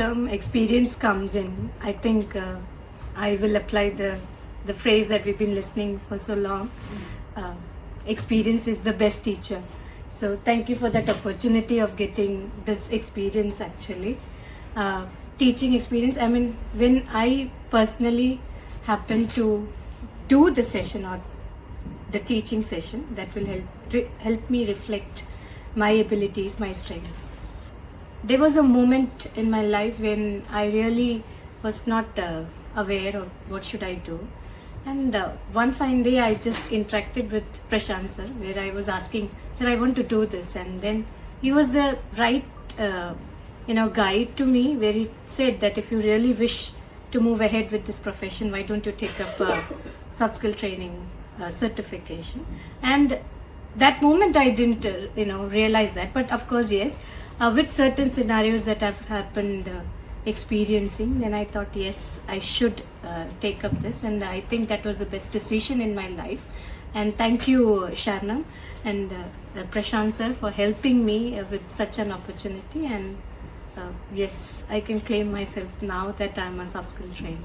term experience comes in, I think I will apply the phrase that we've been listening for so long. Experience is the best teacher. So thank you for that opportunity of getting this experience actually. Teaching experience, I mean, when I personally happen to do the session or the teaching session, that will help me reflect my abilities, my strengths. There was a moment in my life when I really was not aware of what should I do. And one fine day I just interacted with Prashant sir, where I was asking, sir, I want to do this. And then he was the right guide to me, where he said that if you really wish to move ahead with this profession, why don't you take up a soft skill training certification. And that moment I didn't realize that, but of course yes, with certain scenarios that have happened experiencing, then I thought yes, I should take up this, and I think that was the best decision in my life. And thank you Sharnam and Prashant sir for helping me with such an opportunity. And yes, I can claim myself now that I'm a soft skill trainer.